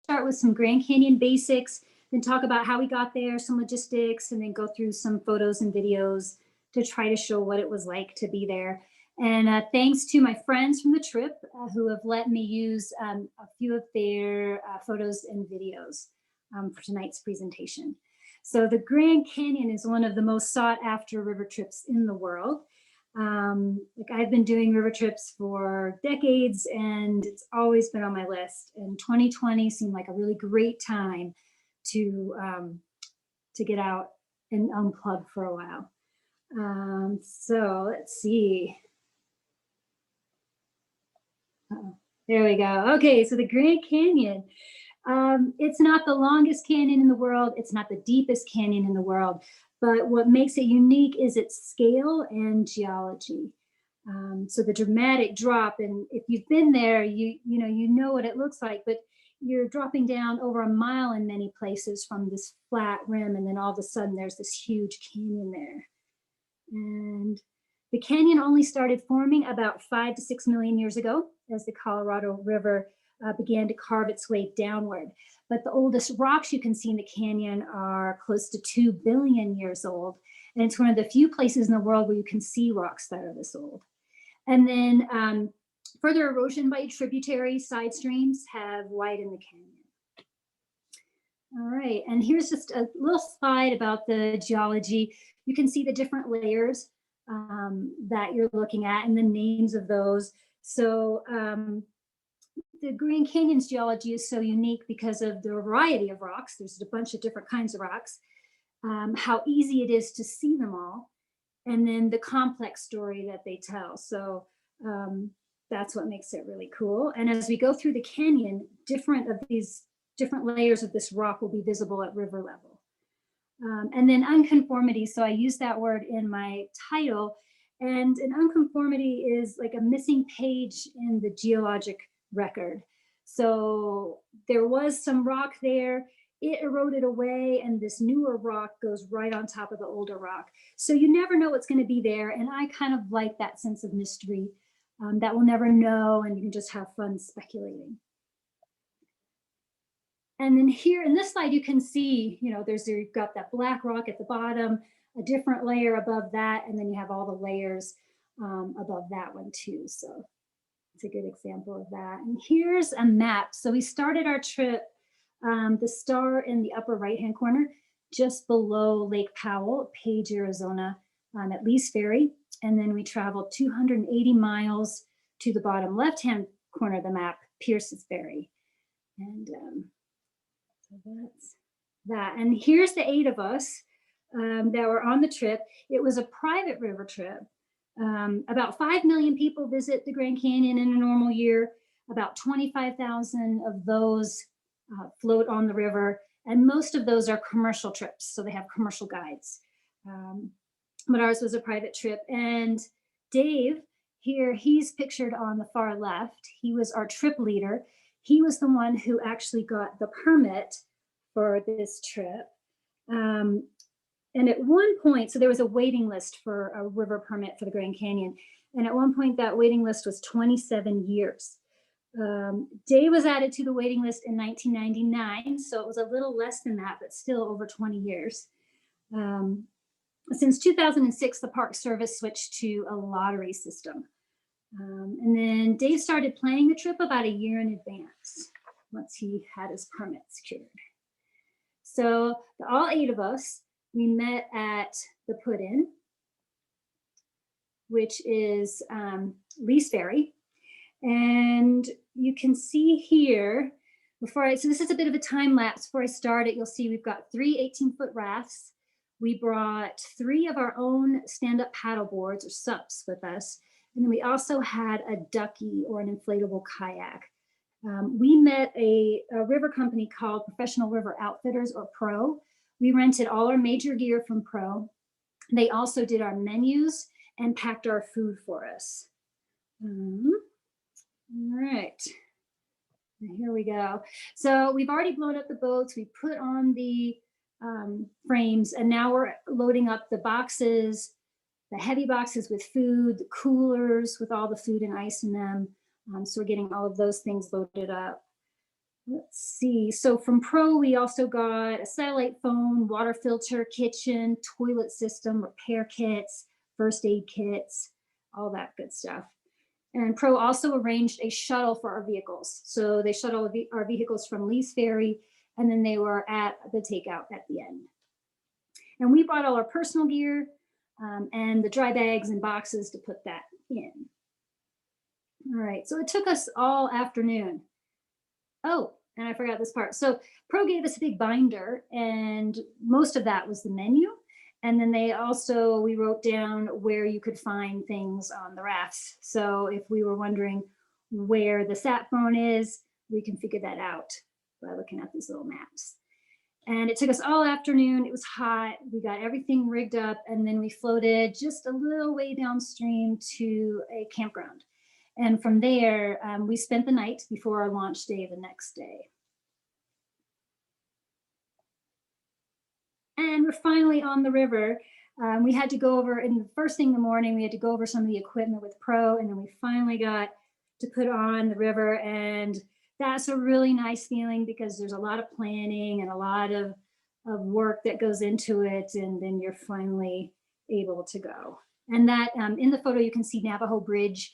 start with some Grand Canyon basics, then talk about how we got there, some logistics, and then go through some photos and videos to try to show what it was like to be there. And thanks to my friends from the trip who have let me use a few of their photos and videos for tonight's presentation. So the Grand Canyon is one of the most sought after river trips in the world. Like I've been doing river trips for decades and it's always been on my list. And 2020 seemed like a really great time to get out and unplug for a while. So let's see. There we go. Okay, so the Grand Canyon. It's not the longest canyon in the world. It's not the deepest canyon in the world. But what makes it unique is its scale and geology. So the dramatic drop, and if you've been there, you know what it looks like, but you're dropping down over a mile in many places from this flat rim, and then all of a sudden there's this huge canyon there. And the canyon only started forming about 5 to 6 million years ago as the Colorado River began to carve its way downward. But the oldest rocks you can see in the canyon are close to 2 billion years old. And it's one of the few places in the world where you can see rocks that are this old. And then further erosion by tributary side streams have widened the canyon. All right, and here's just a little slide about the geology. You can see the different layers that you're looking at and the names of those. So the Grand Canyon's geology is so unique because of the variety of rocks. There's a bunch of different kinds of rocks, how easy it is to see them all, and then the complex story that they tell. So that's what makes it really cool. And as we go through the canyon, different layers of this rock will be visible at river level. And then unconformity. So I use that word in my title. And an unconformity is like a missing page in the geologic record. So there was some rock there, it eroded away, and this newer rock goes right on top of the older rock. So you never know what's going to be there. And I kind of like that sense of mystery that we'll never know, and you can just have fun speculating. And then here in this slide, you can see, you've got that black rock at the bottom, a different layer above that, and then you have all the layers above that one too. So it's a good example of that. And here's a map. So we started our trip, the star in the upper right-hand corner, just below Lake Powell, Page, Arizona, at Lee's Ferry. And then we traveled 280 miles to the bottom left-hand corner of the map, Pierce's Ferry. And so that's that. And here's the 8 of us that were on the trip. It was a private river trip. About 5 million people visit the Grand Canyon in a normal year. About 25,000 of those float on the river. And most of those are commercial trips. So they have commercial guides. But ours was a private trip. And Dave, here, he's pictured on the far left. He was our trip leader. He was the one who actually got the permit for this trip. And at one point, so there was a waiting list for a river permit for the Grand Canyon. And at one point, that waiting list was 27 years. Dave was added to the waiting list in 1999. So it was a little less than that, but still over 20 years. Since 2006, the Park Service switched to a lottery system. And then Dave started planning the trip about a year in advance, once he had his permit secured. So all 8 of us, we met at the Put-In, which is Lee's Ferry. And you can see here, so this is a bit of a time lapse. Before I start it, you'll see we've got 3 18-foot rafts. We brought 3 of our own stand-up paddle boards or SUPs with us. And then we also had a ducky or an inflatable kayak. We met a river company called Professional River Outfitters, or PRO. We rented all our major gear from PRO. They also did our menus and packed our food for us. All right, here we go. So we've already blown up the boats. We put on the frames, and now we're loading up the boxes, the heavy boxes with food, the coolers with all the food and ice in them. So we're getting all of those things loaded up. Let's see. So from Pro, we also got a satellite phone, water filter, kitchen, toilet system, repair kits, first aid kits, all that good stuff. And Pro also arranged a shuttle for our vehicles. So they shuttle our vehicles from Lee's Ferry, and then they were at the takeout at the end. And we brought all our personal gear and the dry bags and boxes to put that in. All right, so it took us all afternoon. Oh, and I forgot this part. So Pro gave us a big binder, and most of that was the menu. And then we wrote down where you could find things on the rafts. So if we were wondering where the sat phone is, we can figure that out by looking at these little maps. And it took us all afternoon. It was hot. We got everything rigged up, and then we floated just a little way downstream to a campground. And from there, we spent the night before our launch day the next day. And we're finally on the river. We had to go over, in the first thing in the morning, we had to go over some of the equipment with Pro, and then we finally got to put on the river. And that's a really nice feeling because there's a lot of planning and a lot of work that goes into it. And then you're finally able to go. And that in the photo, you can see Navajo Bridge.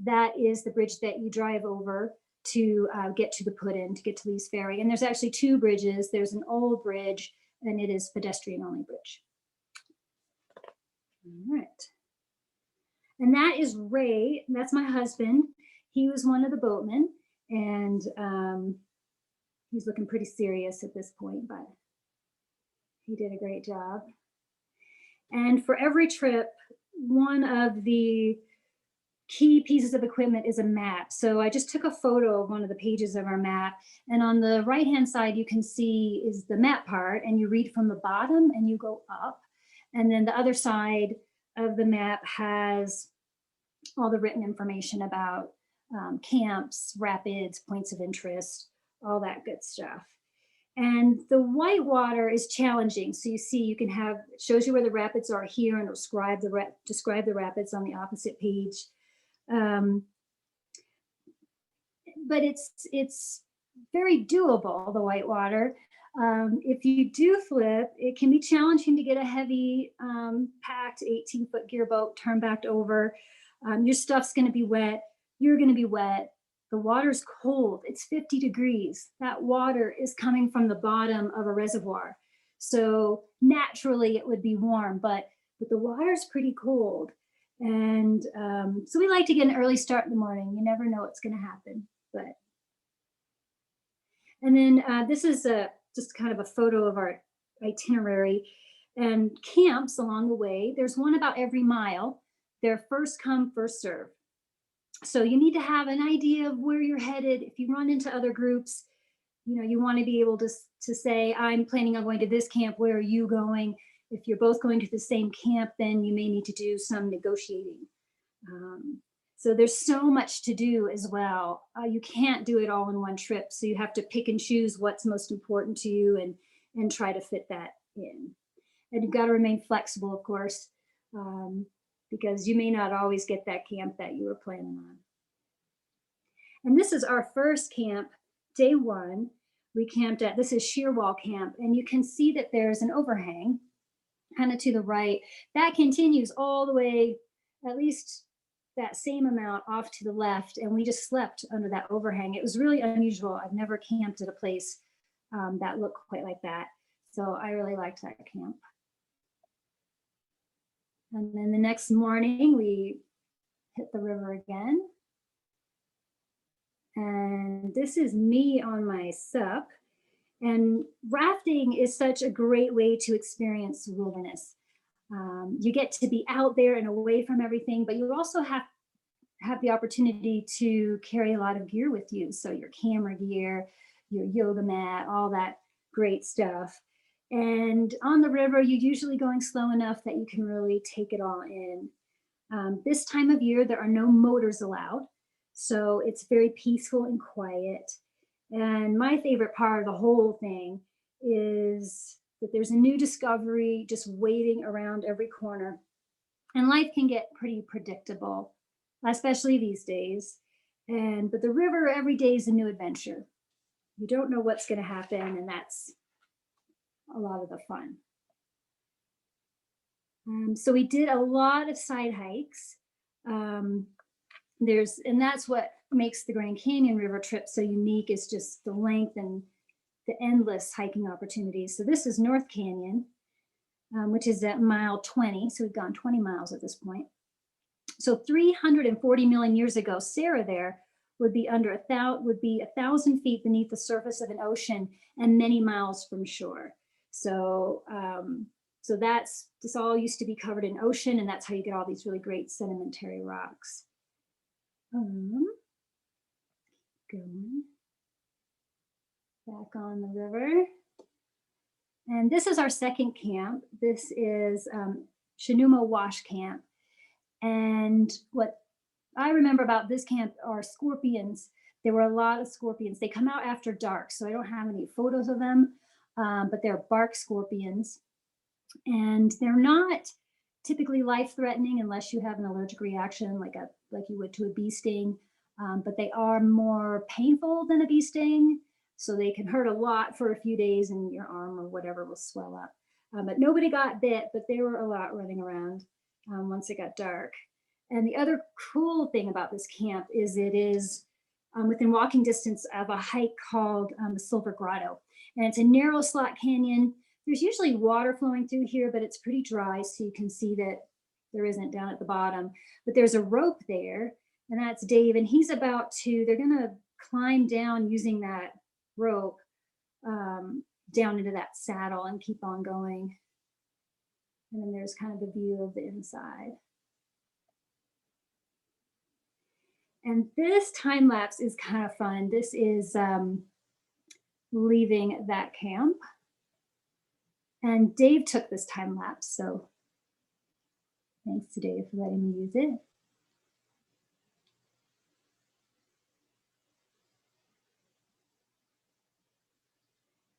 That is the bridge that you drive over to get to the put-in, to get to Lee's Ferry. And there's actually two bridges. There's an old bridge, and it is pedestrian-only bridge. All right. And that is Ray. That's my husband. He was one of the boatmen, and he's looking pretty serious at this point, but he did a great job. And for every trip, one of the key pieces of equipment is a map. So I just took a photo of one of the pages of our map, and on the right hand side you can see is the map part, and you read from the bottom and you go up, and then the other side of the map has all the written information about camps, rapids, points of interest, all that good stuff. And the whitewater is challenging. So you see, you can have, it shows you where the rapids are here, and it'll describe the rapids on the opposite page. But it's very doable, the whitewater. If you do flip, it can be challenging to get a heavy packed 18-foot gear boat turned back over. Your stuff's going to be wet. You're going to be wet. The water's cold. It's 50 degrees. That water is coming from the bottom of a reservoir. So naturally it would be warm, but the water's pretty cold. And so we like to get an early start in the morning. You never know what's going to happen. And then this is just kind of a photo of our itinerary and camps along the way. There's one about every mile. They're first come, first serve. So you need to have an idea of where you're headed. If you run into other groups, you want to be able to say, I'm planning on going to this camp. Where are you going? If you're both going to the same camp, then you may need to do some negotiating. So there's so much to do as well. You can't do it all in one trip. So you have to pick and choose what's most important to you and try to fit that in. And you've got to remain flexible, of course, because you may not always get that camp that you were planning on. And this is our first camp, day one. We camped at, this is Shearwall Camp, and you can see that there's an overhang kind of to the right. That continues all the way, at least that same amount off to the left, and we just slept under that overhang. It was really unusual. I've never camped at a place that looked quite like that. So I really liked that camp. And then the next morning we hit the river again. And this is me on my Sept. And rafting is such a great way to experience wilderness. You get to be out there and away from everything, but you also have the opportunity to carry a lot of gear with you. So your camera gear, your yoga mat, all that great stuff. And on the river, you're usually going slow enough that you can really take it all in. This time of year, there are no motors allowed. So it's very peaceful and quiet. And my favorite part of the whole thing is that there's a new discovery just waiting around every corner. And life can get pretty predictable, especially these days. But the river every day is a new adventure. you don't know what's going to happen, and that's a lot of the fun. So we did a lot of side hikes. And that's what makes the Grand Canyon River trip so unique, is just the length and the endless hiking opportunities. So this is North Canyon, which is at mile 20. So we've gone 20 miles at this point. So 340 million years ago, Sarah there would be 1,000 feet beneath the surface of an ocean and many miles from shore. So this all used to be covered in ocean, and that's how you get all these really great sedimentary rocks. Going back on the river. And this is our second camp. This is Shinuma Wash Camp. And what I remember about this camp are scorpions. There were a lot of scorpions. They come out after dark, so I don't have any photos of them, but they're bark scorpions. And they're not typically life-threatening unless you have an allergic reaction like you would to a bee sting, but they are more painful than a bee sting, so they can hurt a lot for a few days, and your arm or whatever will swell up. But nobody got bit, but there were a lot running around once it got dark. And the other cool thing about this camp is it is within walking distance of a hike called the Silver Grotto. And it's a narrow slot canyon. There's usually water flowing through here, but it's pretty dry, so you can see that there isn't down at the bottom. But there's a rope there, and that's Dave, and they're gonna climb down using that rope down into that saddle and keep on going. And then there's kind of the view of the inside. And this time lapse is kind of fun. This is leaving that camp. And Dave took this time lapse, so thanks to Dave for letting me use it.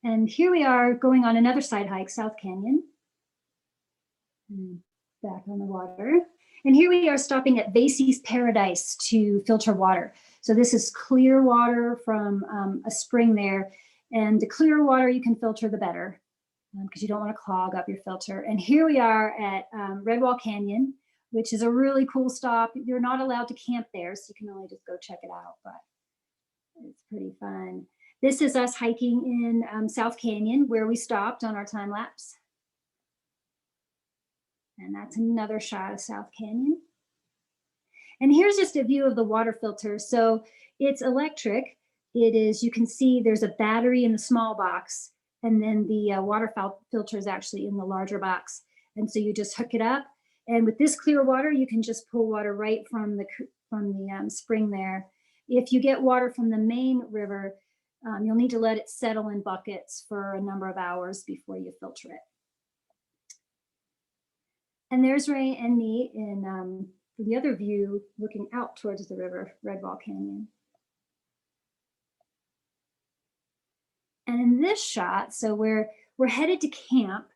And here we are going on another side hike, South Canyon. And back on the water. And here we are stopping at Vasey's Paradise to filter water. So this is clear water from a spring there. And the clearer water you can filter, the better, because you don't want to clog up your filter. And here we are at Redwall Canyon, which is a really cool stop. You're not allowed to camp there, so you can only just go check it out, but it's pretty fun. This is us hiking in South Canyon, where we stopped on our time lapse. And that's another shot of South Canyon. And here's just a view of the water filter. So it's electric. It is, you can see there's a battery in the small box, and then the water filter is actually in the larger box. And so you just hook it up. And with this clear water, you can just pull water right from the spring there. If you get water from the main river, you'll need to let it settle in buckets for a number of hours before you filter it. And there's Ray and me in the other view, looking out towards the river, Redwall Canyon. And in this shot, so we're headed to camp,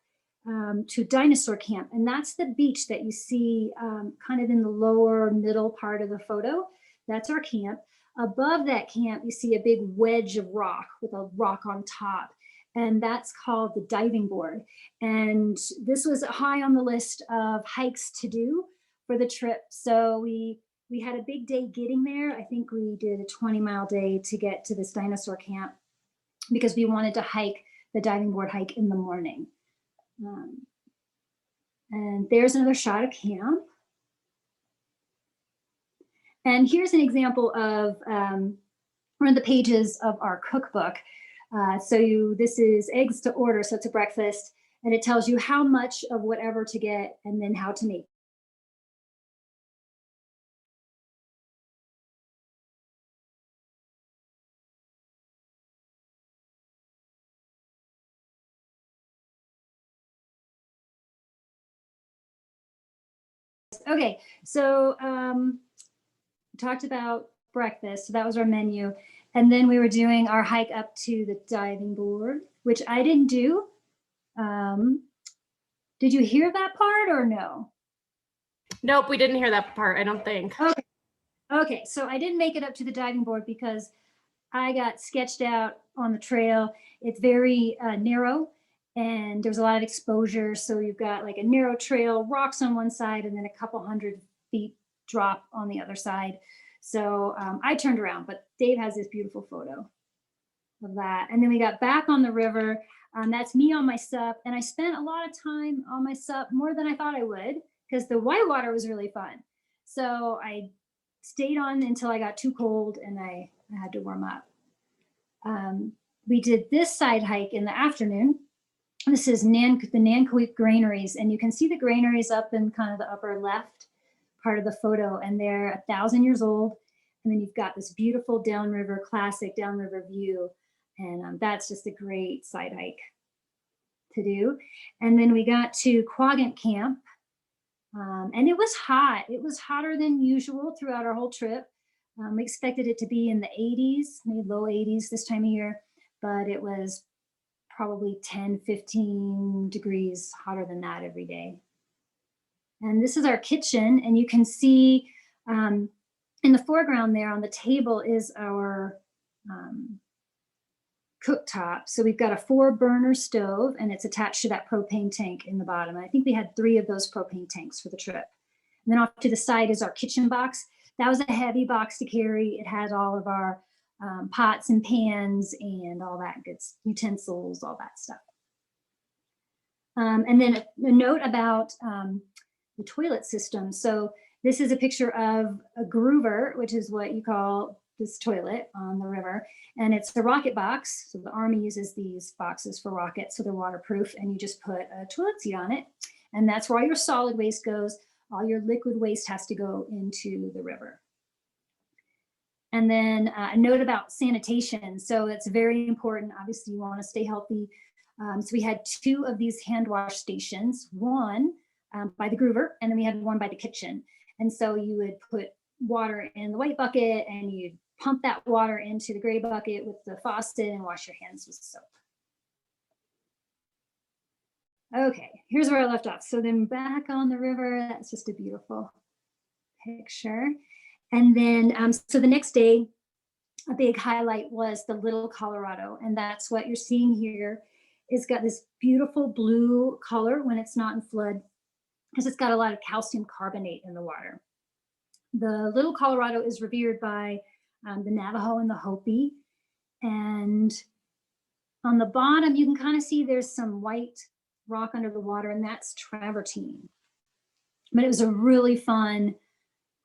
to Dinosaur Camp, and that's the beach that you see kind of in the lower middle part of the photo. That's our camp. Above that camp, you see a big wedge of rock with a rock on top, and that's called the diving board. And this was high on the list of hikes to do for the trip. So we had a big day getting there. I think we did a 20-mile day to get to this dinosaur camp because we wanted to hike the diving board hike in the morning. And there's another shot of camp. And here's an example of one of the pages of our cookbook. This is eggs to order, so it's a breakfast, and it tells you how much of whatever to get and then how to make. Okay, so talked about breakfast, so that was our menu. And then we were doing our hike up to the diving board, which I didn't do. Did you hear that part or no? Nope, we didn't hear that part, I don't think. Okay, so I didn't make it up to the diving board because I got sketched out on the trail. It's very narrow and there's a lot of exposure. So you've got like a narrow trail, rocks on one side, and then a couple 100 feet drop on the other side. So I turned around, but Dave has this beautiful photo of that. And then we got back on the river. That's me on my sup. And I spent a lot of time on my sup, more than I thought I would, because the whitewater was really fun. So I stayed on until I got too cold and I had to warm up. We did this side hike in the afternoon. This is the Nanquahweap granaries, and you can see the granaries up in kind of the upper left part of the photo, and they're 1,000 years old. And then you've got this beautiful downriver, classic downriver view, and that's just a great side hike to do. And then we got to Quaggant Camp, and it was hot. It was hotter than usual throughout our whole trip. We expected it to be in the 80s, maybe low 80s this time of year, but it was probably 10, 15 degrees hotter than that every day. And this is our kitchen, and you can see in the foreground there on the table is our cooktop. So we've got a 4-burner stove, and it's attached to that propane tank in the bottom. And I think we had 3 of those propane tanks for the trip. And then off to the side is our kitchen box. That was a heavy box to carry. It has all of our pots and pans and all that good utensils, all that stuff. And then a note about the toilet system. So this is a picture of a groover, which is what you call this toilet on the river. And it's the rocket box. So the Army uses these boxes for rockets, so they're waterproof, and you just put a toilet seat on it. And that's where all your solid waste goes. All your liquid waste has to go into the river. And then a note about sanitation. So it's very important. Obviously, you want to stay healthy. So we had 2 of these hand wash stations, one by the groover, and then we had one by the kitchen. And so you would put water in the white bucket and you'd pump that water into the gray bucket with the faucet and wash your hands with soap. Okay, here's where I left off. So then back on the river, that's just a beautiful picture. And then, so the next day, a big highlight was the Little Colorado. And that's what you're seeing here. It's got this beautiful blue color when it's not in flood, because it's got a lot of calcium carbonate in the water. The Little Colorado is revered by the Navajo and the Hopi. And on the bottom, you can kind of see there's some white rock under the water, and that's travertine. But it was a really fun,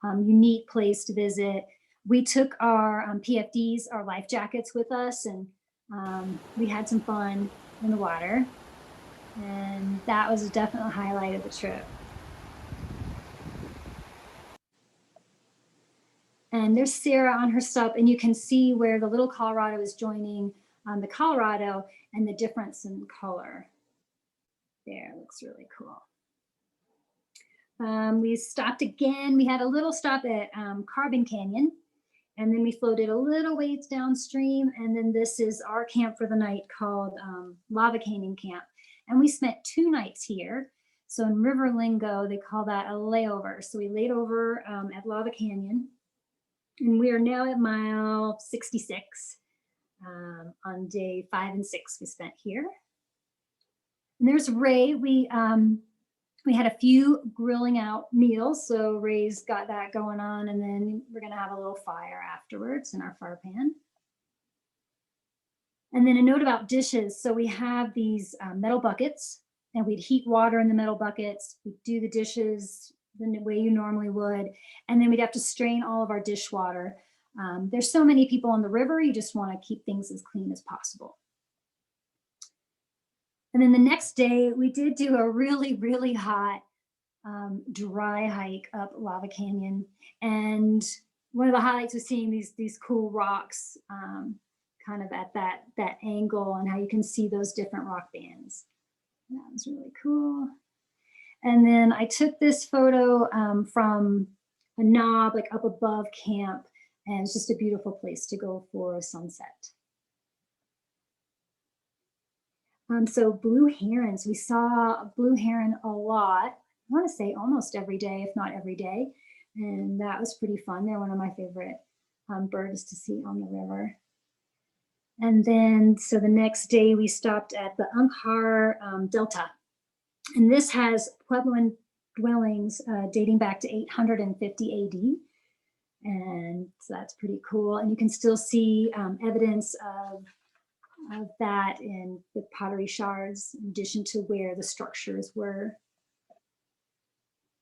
unique place to visit. We took our PFDs, our life jackets, with us, and we had some fun in the water. And that was a definite highlight of the trip. And there's Sarah on her sup, and you can see where the Little Colorado is joining the Colorado and the difference in color. There, looks really cool. We stopped again. We had a little stop at Carbon Canyon, and then we floated a little ways downstream. And then this is our camp for the night called Lava Canyon Camp. And we spent 2 nights here. So in river lingo, they call that a layover. So we laid over at Lava Canyon, and we are now at mile 66 on day 5 and 6 we spent here. And there's Ray. We had a few grilling out meals. So Ray's got that going on, and then we're gonna have a little fire afterwards in our fire pan. And then a note about dishes. So we have these metal buckets, and we'd heat water in the metal buckets. We'd do the dishes the way you normally would. And then we'd have to strain all of our dishwater. There's so many people on the river, you just want to keep things as clean as possible. And then the next day, we did do a really, really hot, dry hike up Lava Canyon. And one of the highlights was seeing these cool rocks kind of at that angle, and how you can see those different rock bands. That was really cool. And then I took this photo from a knob, like up above camp, and it's just a beautiful place to go for a sunset. So blue herons, we saw blue heron a lot. I want to say almost every day, if not every day. And that was pretty fun. They're one of my favorite birds to see on the river. And then, so the next day we stopped at the Uncar Delta. And this has Puebloan dwellings dating back to 850 AD. And so that's pretty cool. And you can still see evidence of that in the pottery shards, in addition to where the structures were.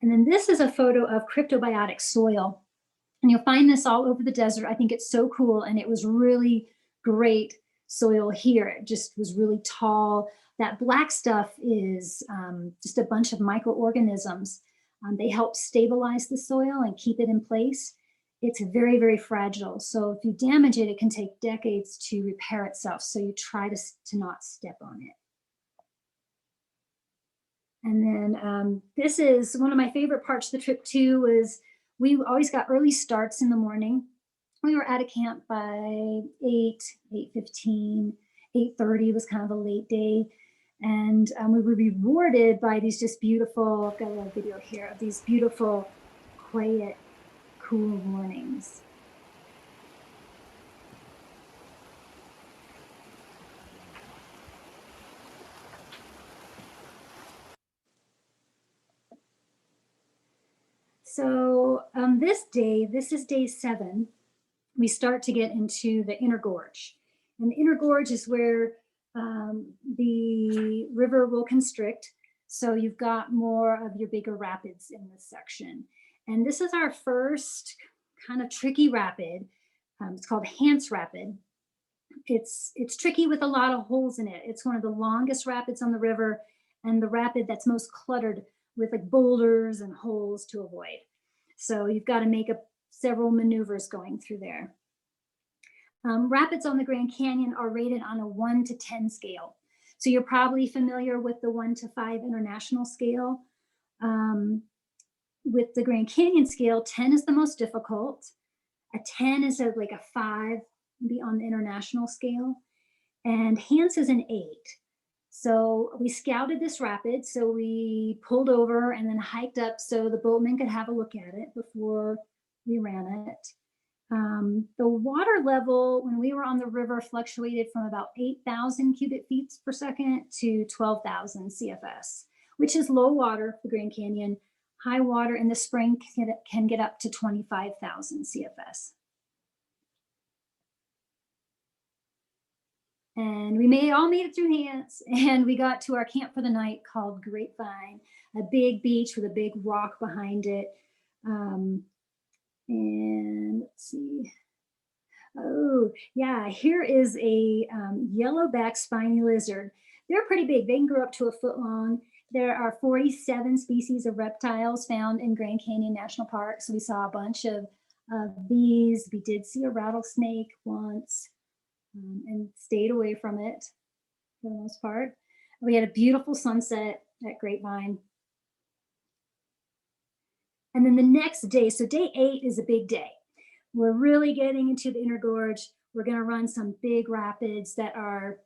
And then this is a photo of cryptobiotic soil. And you'll find this all over the desert. I think it's so cool. And it was really great soil here. It just was really tall. That black stuff is just a bunch of microorganisms. They help stabilize the soil and keep it in place. It's very, very fragile. So if you damage it, it can take decades to repair itself. So you try to not step on it. And then this is one of my favorite parts of the trip too, was we always got early starts in the morning. We were at a camp by 8:15, 8:30 was kind of a late day. And we were rewarded by these just beautiful, I've got a little video here of these beautiful, quiet, cool mornings. So this is day 7. We start to get into the inner gorge. And the inner gorge is where the river will constrict. So you've got more of your bigger rapids in this section. And this is our first kind of tricky rapid. It's called Hance Rapid. It's tricky with a lot of holes in it. It's one of the longest rapids on the river and the rapid that's most cluttered with like boulders and holes to avoid. So you've got to make several maneuvers going through there. Rapids on the Grand Canyon are rated on a 1 to 10 scale. So you're probably familiar with the 1 to 5 international scale. With the Grand Canyon scale, 10 is the most difficult. A 10 is like a 5 on the international scale. And Hance is an 8. So we scouted this rapid. So we pulled over and then hiked up so the boatman could have a look at it before we ran it. The water level when we were on the river fluctuated from about 8,000 cubic feet per second to 12,000 CFS, which is low water for the Grand Canyon. High water in the spring can get up to 25,000 CFS. And we all made it through Hance, and we got to our camp for the night called Grapevine, a big beach with a big rock behind it. And let's see. Oh, yeah, here is a yellowback spiny lizard. They're pretty big. They can grow up to a foot long. There are 47 species of reptiles found in Grand Canyon National Park. So we saw a bunch of these. We did see a rattlesnake once and stayed away from it for the most part. We had a beautiful sunset at Grapevine. And then the next day, so day 8 is a big day. We're really getting into the inner gorge. We're going to run some big rapids that are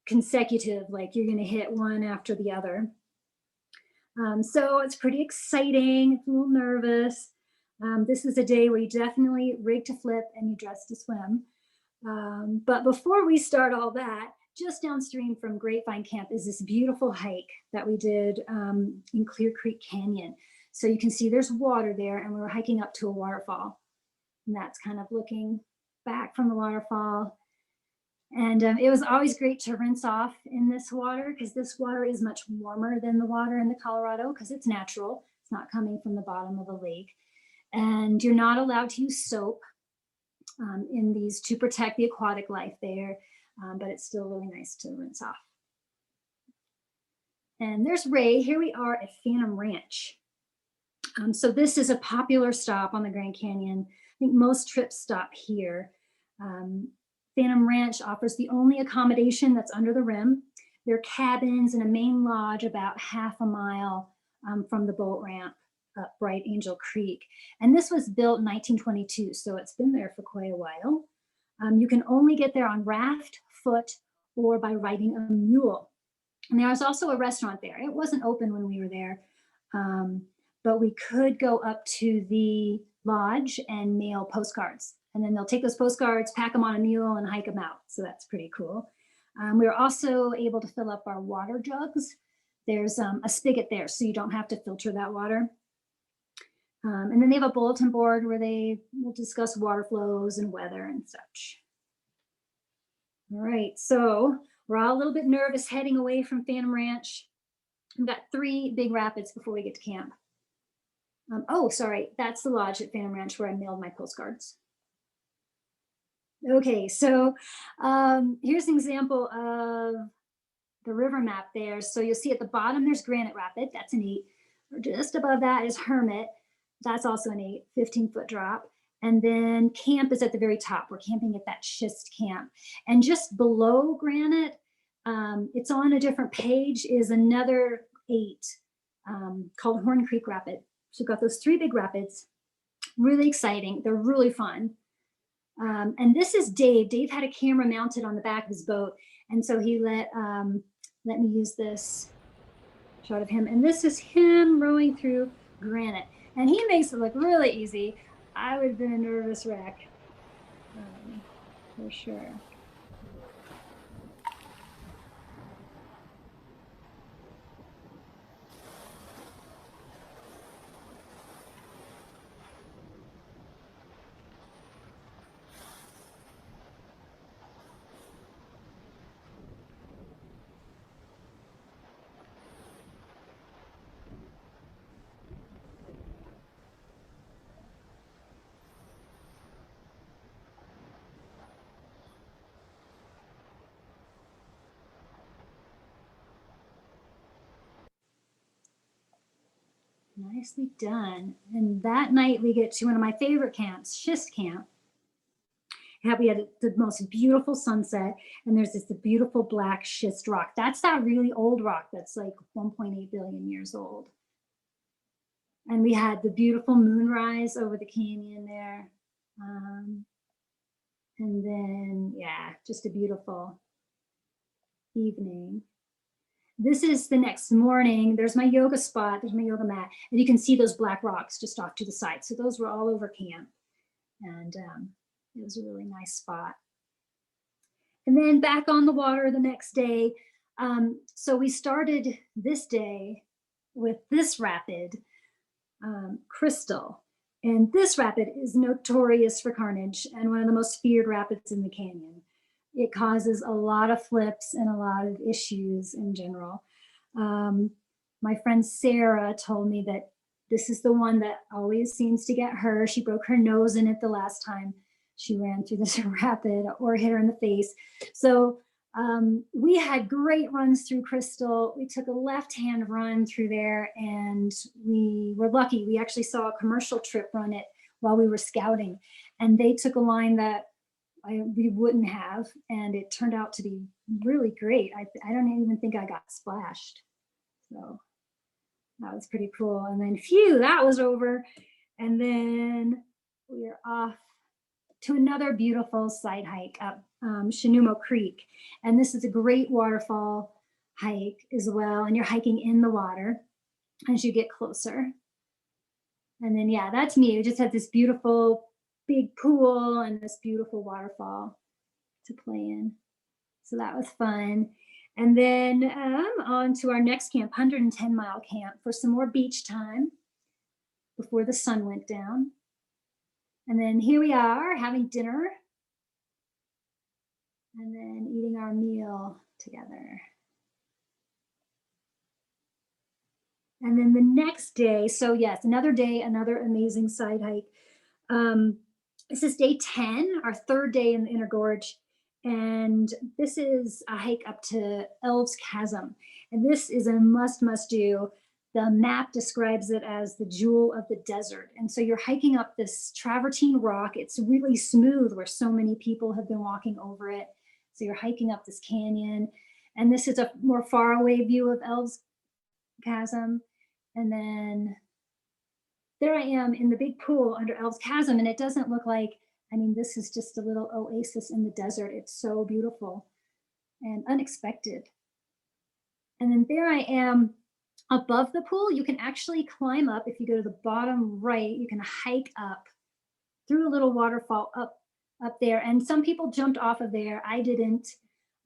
consecutive, like you're going to hit one after the other. So it's pretty exciting, a little nervous. This is a day where you definitely rig to flip and you dress to swim. But before we start all that, just downstream from Grapevine Camp is this beautiful hike that we did in Clear Creek Canyon. So you can see there's water there, and we were hiking up to a waterfall. And that's kind of looking back from the waterfall. And it was always great to rinse off in this water, because this water is much warmer than the water in the Colorado, because it's natural. It's not coming from the bottom of the lake. And you're not allowed to use soap in these to protect the aquatic life there, but it's still really nice to rinse off. And there's Ray. Here we are at Phantom Ranch. So this is a popular stop on the Grand Canyon. I think most trips stop here. Phantom Ranch offers the only accommodation that's under the rim. There are cabins and a main lodge about half a mile from the boat ramp up Bright Angel Creek. And this was built in 1922, so it's been there for quite a while. You can only get there on raft, foot, or by riding a mule. And there was also a restaurant there. It wasn't open when we were there, but we could go up to the lodge and mail postcards And then they'll take those postcards, pack them on a mule, and hike them out. So that's pretty cool. We were also able to fill up our water jugs. There's a spigot there, so you don't have to filter that water. And then they have a bulletin board where they will discuss water flows and weather and such. All right, so we're all a little bit nervous heading away from Phantom Ranch. We've got 3 big rapids before we get to camp. Oh, sorry, that's the lodge at Phantom Ranch where I mailed my postcards. Okay, so here's an example of the river map there. So you'll see at the bottom there's Granite Rapid, that's an 8. Just above that is Hermit, that's also an 8, 15-foot drop. And then camp is at the very top. We're camping at that schist camp. And just below Granite, it's on a different page, is another 8 called Horn Creek Rapid. So we've got those 3 big rapids, really exciting. They're really fun. And this is Dave. Dave had a camera mounted on the back of his boat. And so he let me use this shot of him. And this is him rowing through Granite. And he makes it look really easy. I would have been a nervous wreck, for sure. Nicely done. And that night we get to one of my favorite camps, Schist Camp. We had the most beautiful sunset, and there's this beautiful black schist rock. That's that really old rock that's like 1.8 billion years old. And we had the beautiful moonrise over the canyon there. And then, yeah, just a beautiful evening. This is the next morning. There's my yoga spot, there's my yoga mat, and you can see those black rocks just off to the side. So those were all over camp. And it was a really nice spot. And then back on the water the next day. So we started this day with this rapid, Crystal. And this rapid is notorious for carnage and one of the most feared rapids in the canyon. It causes a lot of flips and a lot of issues in general. My friend Sarah told me that this is the one that always seems to get her. She broke her nose in it the last time she ran through this rapid, or hit her in the face. So we had great runs through Crystal. We took a left-hand run through there, and we were lucky. We actually saw a commercial trip run it while we were scouting, and they took a line that we wouldn't have, and it turned out to be really great. I don't even think I got splashed. So that was pretty cool. And then phew, that was over. And then we are off to another beautiful side hike up Shinuma Creek. And this is a great waterfall hike as well. And you're hiking in the water as you get closer. And then, yeah, that's me. We just had this beautiful big pool and this beautiful waterfall to play in. So that was fun. And then on to our next camp, 110-mile camp, for some more beach time before the sun went down. And then here we are having dinner and then eating our meal together. And then the next day, so yes, another day, another amazing side hike. This is day 10, our 3rd day in the Inner Gorge. And this is a hike up to Elves Chasm. And this is a must do. The map describes it as the jewel of the desert. And so you're hiking up this travertine rock. It's really smooth where so many people have been walking over it. So you're hiking up this canyon. And this is a more far away view of Elves Chasm. And then there I am in the big pool under Elves Chasm. And it doesn't look like, I mean, this is just a little oasis in the desert. It's so beautiful and unexpected. And then there I am above the pool. You can actually climb up. If you go to the bottom right, you can hike up through a little waterfall up up there. And some people jumped off of there. I didn't.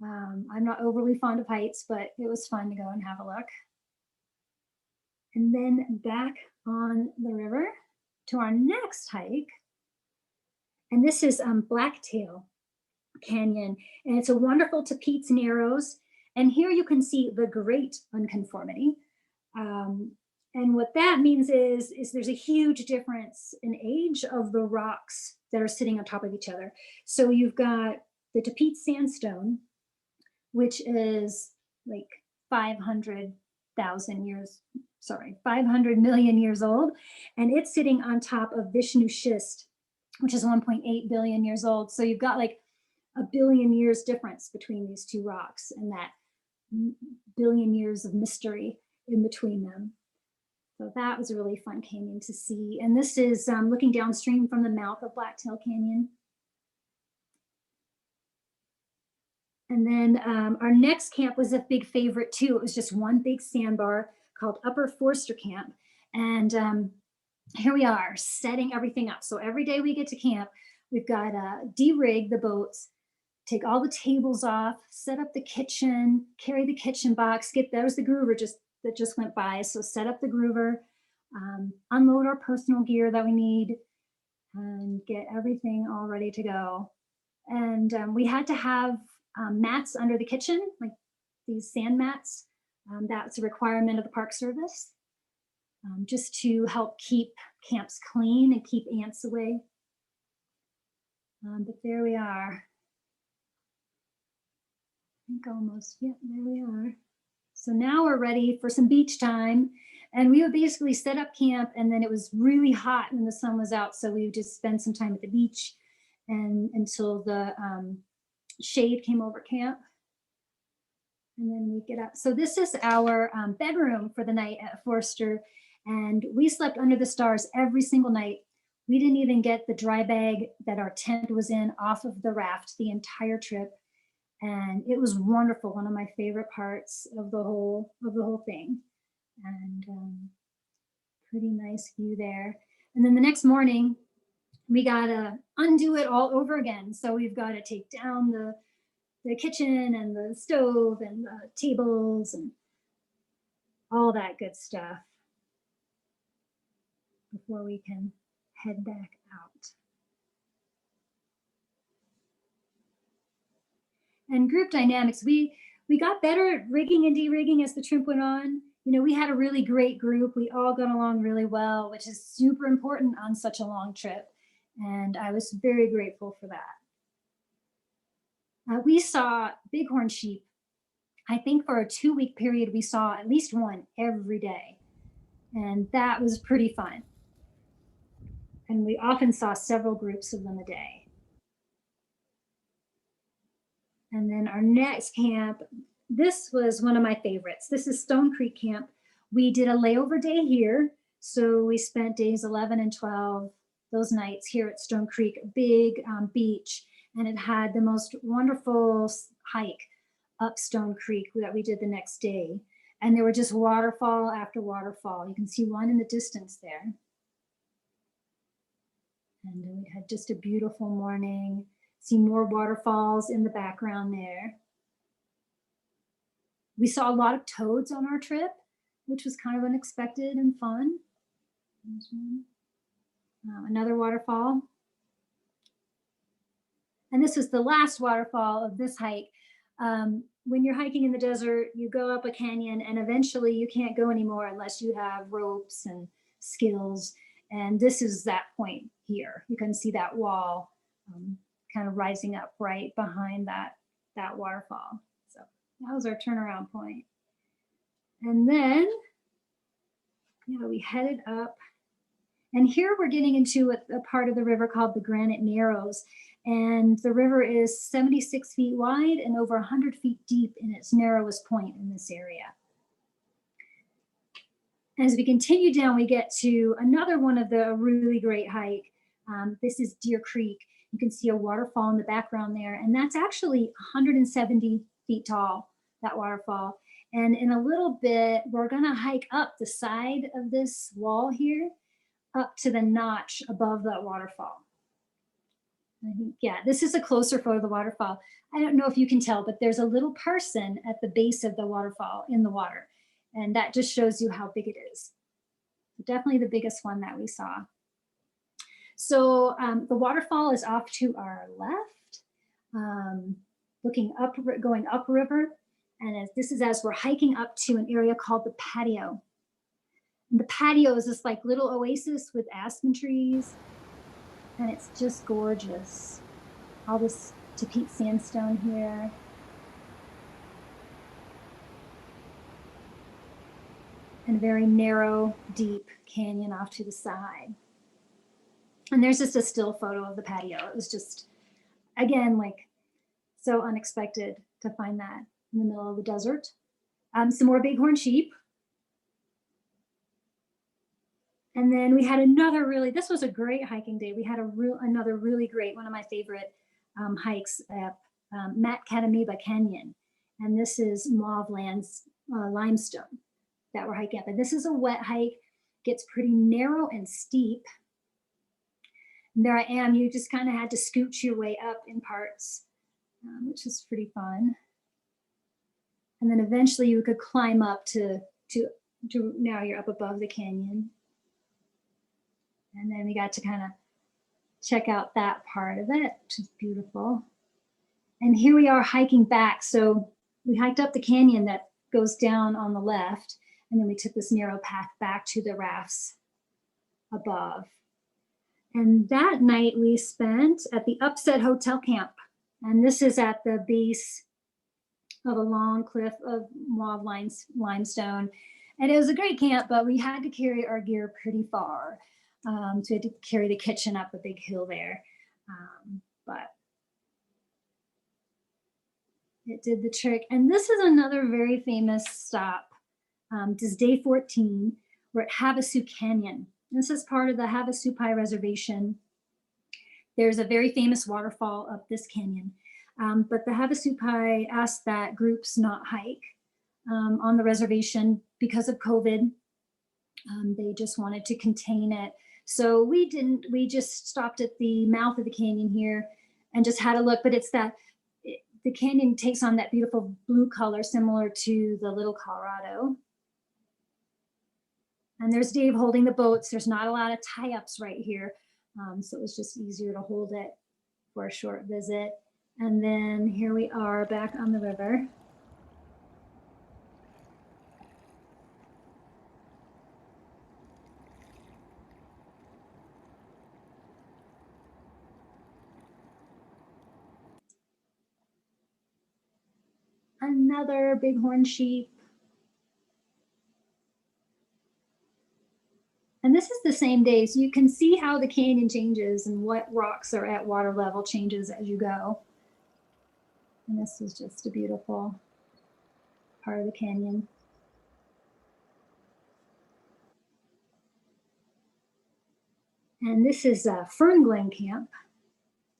I'm not overly fond of heights, but it was fun to go and have a look. And then back on the river to our next hike. And this is Blacktail Canyon. And it's a wonderful to Pete's Narrows. And here you can see the great unconformity. And what that means is there's a huge difference in age of the rocks that are sitting on top of each other. So you've got the Tapete sandstone, which is like 500,000 years, 500 million years old. And it's sitting on top of Vishnu schist, which is 1.8 billion years old. So you've got like a billion years difference between these two rocks and that billion years of mystery in between them. So that was a really fun canyon to see. And this is looking downstream from the mouth of Blacktail Canyon. And then our next camp was a big favorite too. It was just one big sandbar called Upper Forster Camp. And here we are setting everything up. So every day we get to camp, we've got to de-rig the boats, take all the tables off, set up the kitchen, carry the kitchen box, there's the groover that just went by. So set up the groover, unload our personal gear that we need, and get everything all ready to go. And we had to have mats under the kitchen, like these sand mats. That's a requirement of the Park Service, just to help keep camps clean and keep ants away. But there we are. I think almost, yeah, there we are. So now we're ready for some beach time. And we would basically set up camp, and then it was really hot when the sun was out. So we would just spend some time at the beach and until the shade came over camp. And then we get up. So this is our bedroom for the night at Forster. And we slept under the stars every single night. We didn't even get the dry bag that our tent was in off of the raft the entire trip. And it was wonderful. One of my favorite parts of the whole thing. And pretty nice view there. And then the next morning, we gotta undo it all over again. So we've got to take down the kitchen and the stove and the tables and all that good stuff before we can head back out. And group dynamics, we got better at rigging and de-rigging as the trip went on. You know, we had a really great group. We all got along really well, which is super important on such a long trip. And I was very grateful for that. We saw bighorn sheep. I think for a 2-week period, we saw at least one every day. And that was pretty fun. And we often saw several groups of them a day. And then our next camp, this was one of my favorites. This is Stone Creek Camp. We did a layover day here. So we spent days 11 and 12, those nights here at Stone Creek, a big beach. And it had the most wonderful hike up Stone Creek that we did the next day. And there were just waterfall after waterfall. You can see one in the distance there. And we had just a beautiful morning. See more waterfalls in the background there. We saw a lot of toads on our trip, which was kind of unexpected and fun. There's one. Another waterfall. And this was the last waterfall of this hike. When you're hiking in the desert, you go up a canyon and eventually you can't go anymore unless you have ropes and skills. And this is that point here. You can see that wall kind of rising up right behind that waterfall. So that was our turnaround point. And then, we headed up. And here we're getting into a part of the river called the Granite Narrows. And the river is 76 feet wide and over 100 feet deep in its narrowest point in this area. As we continue down, we get to another one of the really great hike. This is Deer Creek. You can see a waterfall in the background there, and that's actually 170 feet tall, that waterfall. And in a little bit, we're gonna hike up the side of this wall here, up to the notch above that waterfall. I think, yeah, this is a closer photo of the waterfall. I don't know if you can tell, but there's a little person at the base of the waterfall in the water. And that just shows you how big it is. Definitely the biggest one that we saw. So the waterfall is off to our left, looking up, going upriver. And this is as we're hiking up to an area called the patio. And the patio is this like little oasis with aspen trees. And it's just gorgeous. All this Tapete sandstone here. And a very narrow, deep canyon off to the side. And there's just a still photo of the patio. It was just, again, like so unexpected to find that in the middle of the desert. Some more bighorn sheep. And then we had another this was a great hiking day. We had another really great, one of my favorite hikes at Macadamia Canyon. And this is Mauve Lands limestone that we're hiking up. And this is a wet hike, gets pretty narrow and steep. And there I am, you just kind of had to scooch your way up in parts, which was pretty fun. And then eventually you could climb up to now you're up above the canyon. And then we got to kind of check out that part of it, which is beautiful. And here we are hiking back. So we hiked up the canyon that goes down on the left, and then we took this narrow path back to the rafts above. And that night we spent at the Upset Hotel Camp. And this is at the base of a long cliff of Mauve limestone. And it was a great camp, but we had to carry our gear pretty far. So we had to carry the kitchen up a big hill there. But it did the trick. And this is another very famous stop. This is day 14. We're at Havasu Canyon. This is part of the Havasupai Reservation. There's a very famous waterfall up this canyon. But the Havasupai asked that groups not hike on the reservation because of COVID. They just wanted to contain it. So we didn't, we just stopped at the mouth of the canyon here and just had a look, but it's the canyon takes on that beautiful blue color similar to the Little Colorado. And there's Dave holding the boats. There's not a lot of tie-ups right here. So it was just easier to hold it for a short visit. And then here we are back on the river. Another bighorn sheep. And this is the same day, so you can see how the canyon changes and what rocks are at water level changes as you go. And this is just a beautiful part of the canyon. And this is Fern Glen Camp,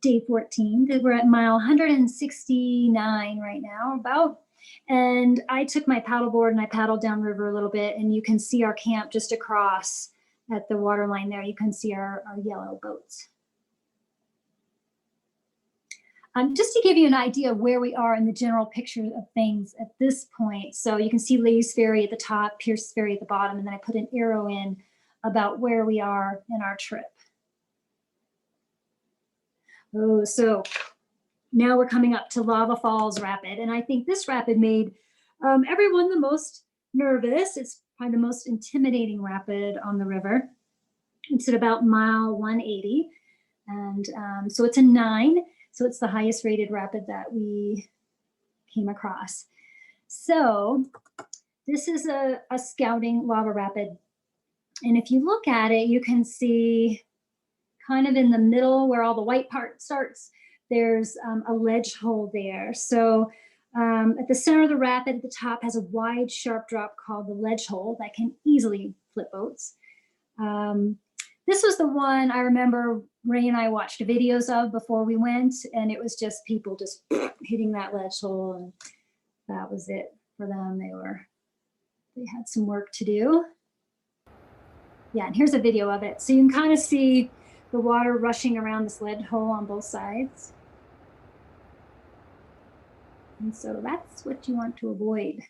day 14. We're at mile 169 right now, about. And I took my paddleboard and I paddled downriver a little bit, and you can see our camp just across at the water line there. You can see our yellow boats. Just to give you an idea of where we are in the general picture of things at this point. So you can see Lee's Ferry at the top, Pierce Ferry at the bottom, and then I put an arrow in about where we are in our trip. Oh, so now we're coming up to Lava Falls Rapid. And I think this rapid made everyone the most nervous. It's probably the most intimidating rapid on the river. It's at about mile 180. And so it's a 9. So it's the highest rated rapid that we came across. So this is a scouting lava rapid. And if you look at it, you can see kind of in the middle where all the white part starts, there's a ledge hole there. So at the center of the rapid at the top has a wide, sharp drop called the ledge hole that can easily flip boats. This was the one I remember Ray and I watched videos of before we went, and it was just people just hitting that ledge hole, and that was it for them. They had some work to do. Yeah, and here's a video of it. So you can kind of see the water rushing around this ledge hole on both sides. And so that's what you want to avoid.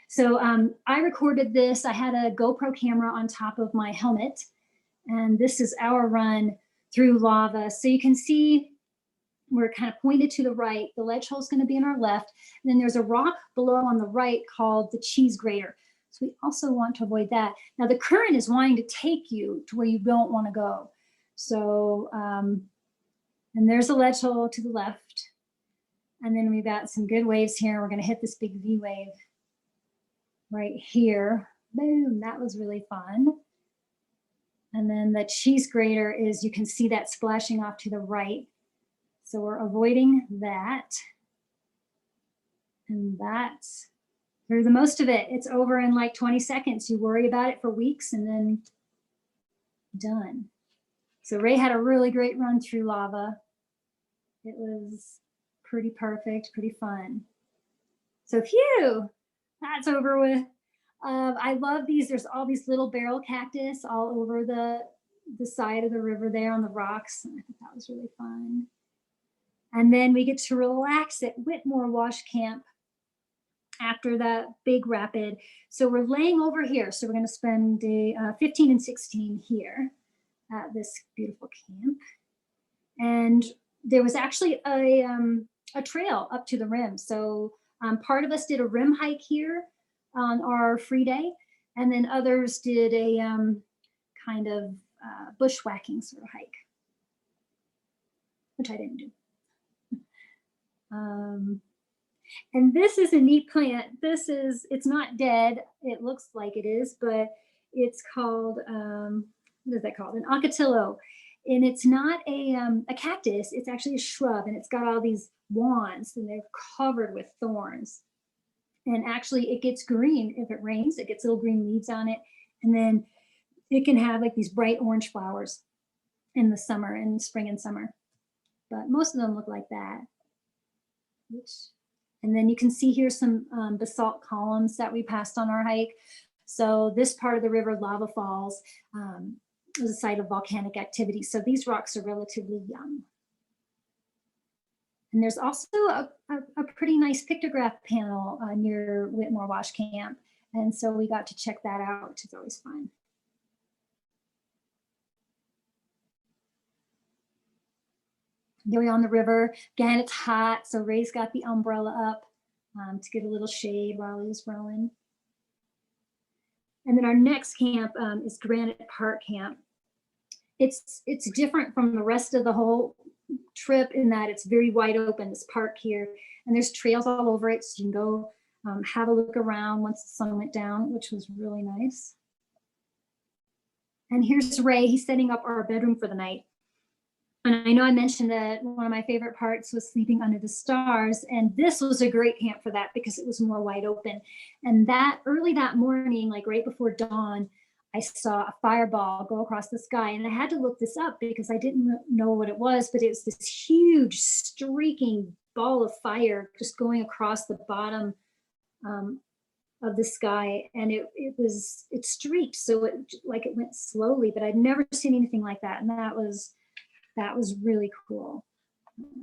So I recorded this. I had a GoPro camera on top of my helmet, and this is our run through lava. So you can see we're kind of pointed to the right. The ledge hole is going to be on our left. And then there's a rock below on the right called the cheese grater. So we also want to avoid that. Now the current is wanting to take you to where you don't want to go. So, and there's a ledge hole to the left. And then we've got some good waves here. We're going to hit this big V wave right here. Boom, that was really fun. And then the cheese grater is, you can see that splashing off to the right. So we're avoiding that. And that's through the most of it. It's over in like 20 seconds. You worry about it for weeks and then done. So Ray had a really great run through lava. It was pretty perfect, pretty fun. So phew, that's over with. I love these. There's all these little barrel cactus all over the side of the river there on the rocks. And I think that was really fun. And then we get to relax at Whitmore Wash Camp after that big rapid. So we're laying over here. So we're going to spend day 15 and 16 here at this beautiful camp. And there was actually a trail up to the rim. So part of us did a rim hike here on our free day, and then others did a kind of bushwhacking sort of hike, which I didn't do. And this is a neat plant. It's not dead. It looks like it is, but it's called, what is that called? An ocotillo. And it's not a cactus, it's actually a shrub, and it's got all these wands and they're covered with thorns. And actually it gets green if it rains, it gets little green leaves on it. And then it can have like these bright orange flowers in the summer, in spring and summer. But most of them look like that. And then you can see here some basalt columns that we passed on our hike. So this part of the river, Lava Falls, was a site of volcanic activity. So these rocks are relatively young. And there's also a pretty nice pictograph panel near Whitmore Wash Camp. And so we got to check that out. It's always fun. There we are on the river. Again, it's hot, so Ray's got the umbrella up to get a little shade while he's rowing. And then our next camp is Granite Park Camp. It's different from the rest of the whole trip in that it's very wide open, this park here, and there's trails all over it, so you can go have a look around once the sun went down, which was really nice. And here's Ray, he's setting up our bedroom for the night. And I know I mentioned that one of my favorite parts was sleeping under the stars, and this was a great camp for that because it was more wide open. And that early that morning, like right before dawn, I saw a fireball go across the sky, and I had to look this up because I didn't know what it was, but it was this huge streaking ball of fire just going across the bottom of the sky, and it streaked, so it went slowly, but I'd never seen anything like that, and that was really cool.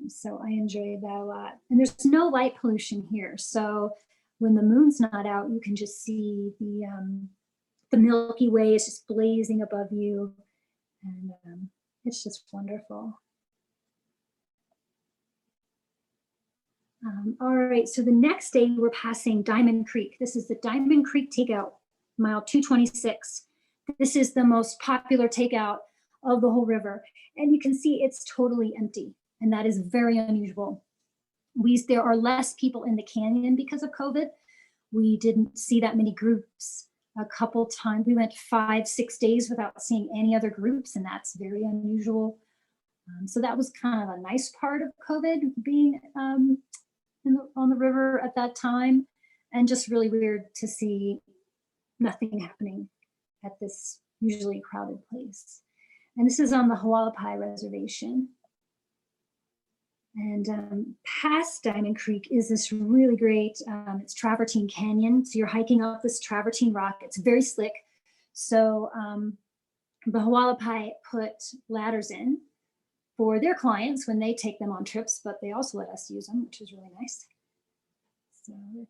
So I enjoyed that a lot. And there's no light pollution here, so when the moon's not out, you can just see the Milky Way is just blazing above you, and it's just wonderful. All right, so the next day we're passing Diamond Creek. This is the Diamond Creek takeout, mile 226. This is the most popular takeout of the whole river, and you can see it's totally empty, and that is very unusual. There are less people in the canyon because of COVID. We didn't see that many groups. A couple times we went 5-6 days without seeing any other groups, and that's very unusual. So that was kind of a nice part of COVID, being on the river at that time, and just really weird to see nothing happening at this usually crowded place. And this is on the Hualapai Reservation. And past Diamond Creek is this really great, it's Travertine Canyon. So you're hiking up this travertine rock. It's very slick. So the Hualapai put ladders in for their clients when they take them on trips, but they also let us use them, which is really nice. So look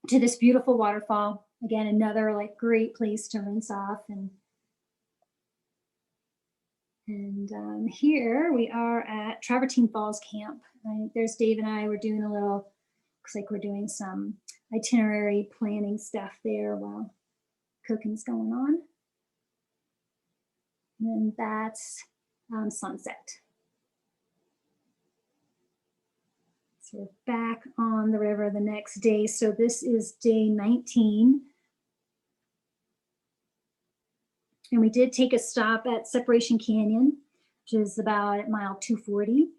to this beautiful waterfall. Again, another like great place to rinse off. And here we are at Travertine Falls Camp. There's Dave and I. We're doing a little, looks like we're doing some itinerary planning stuff there while cooking's going on. And then that's sunset. So we're back on the river the next day. So this is day 19. And we did take a stop at Separation Canyon, which is about at mile 240.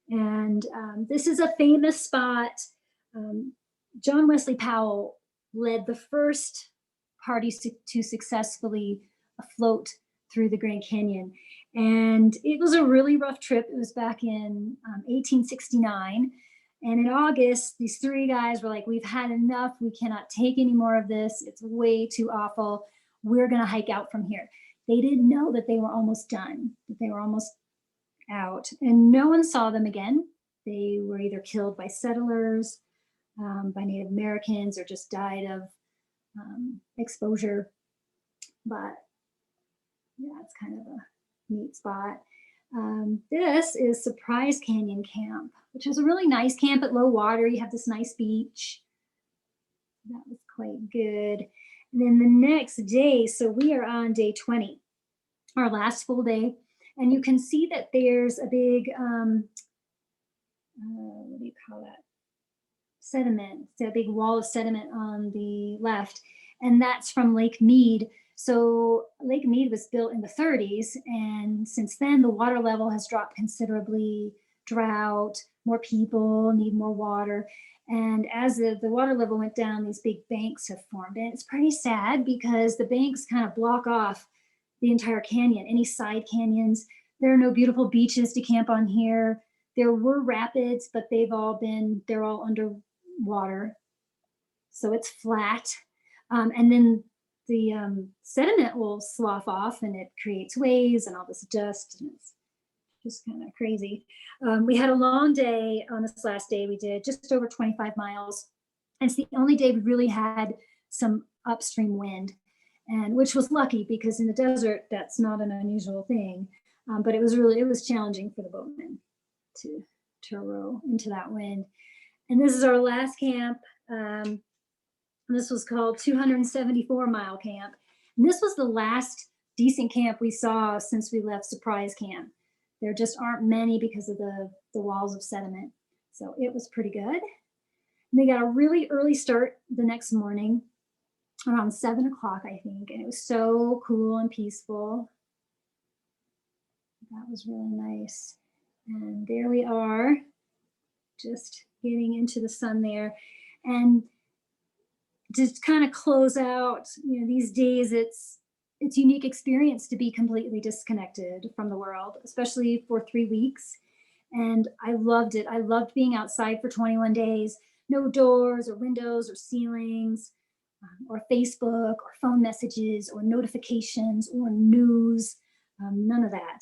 And this is a famous spot. John Wesley Powell led the first party to successfully afloat through the Grand Canyon. And it was a really rough trip. It was back in 1869. And in August, these three guys were like, we've had enough. We cannot take any more of this. It's way too awful. We're going to hike out from here. They didn't know that they were almost done, that they were almost out. And no one saw them again. They were either killed by settlers, by Native Americans, or just died of exposure. But yeah, it's kind of a neat spot. This is Surprise Canyon Camp, which is a really nice camp at low water. You have this nice beach. That was quite good. And then the next day, so we are on day 20, our last full day. And you can see that there's a big, what do you call that? Sediment. It's a big wall of sediment on the left. And that's from Lake Mead. So Lake Mead was built in the 30s. And since then, the water level has dropped considerably. Drought, more people need more water. And as the water level went down, these big banks have formed. And it's pretty sad because the banks kind of block off the entire canyon, any side canyons. There are no beautiful beaches to camp on here. There were rapids, but they're all underwater. So it's flat. And then the sediment will slough off and it creates waves and all this dust. And it's just kind of crazy. We had a long day on this last day. We did just over 25 miles. And it's the only day we really had some upstream wind, and which was lucky because in the desert, that's not an unusual thing. But it was challenging for the boatmen to row into that wind. And this is our last camp. This was called 274 Mile Camp. And this was the last decent camp we saw since we left Surprise Camp. There just aren't many because of the walls of sediment. So it was pretty good. And they got a really early start the next morning, around 7 o'clock, I think. And it was so cool and peaceful. That was really nice. And there we are, just getting into the sun there. And just kind of close out, these days, it's unique experience to be completely disconnected from the world, especially for 3 weeks. And I loved it. I loved being outside for 21 days. No doors or windows or ceilings or Facebook or phone messages or notifications or news, none of that.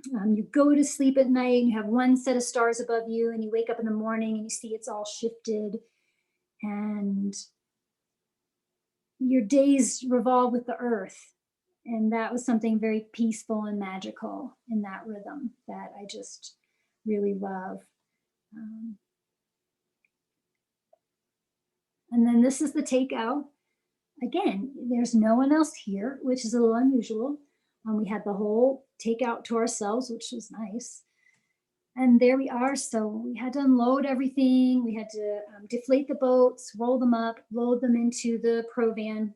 You go to sleep at night and you have one set of stars above you, and you wake up in the morning and you see it's all shifted, and your days revolve with the earth. And that was something very peaceful and magical in that rhythm that I just really love. And then this is the takeout. Again, there's no one else here, which is a little unusual. We had the whole takeout to ourselves, which was nice. And there we are. So we had to unload everything. We had to deflate the boats, roll them up, load them into the pro van,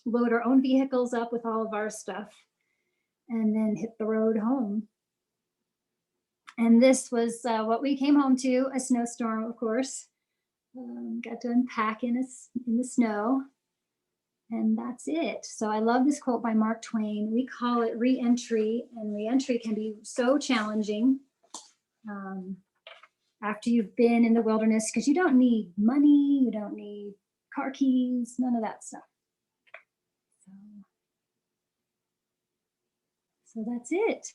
load our own vehicles up with all of our stuff, and then hit the road home. And this was what we came home to, a snowstorm, of course. Got to unpack in the snow. And that's it. So I love this quote by Mark Twain. We call it re-entry, and re-entry can be so challenging after you've been in the wilderness, because you don't need money, you don't need car keys, none of that stuff. So So that's it.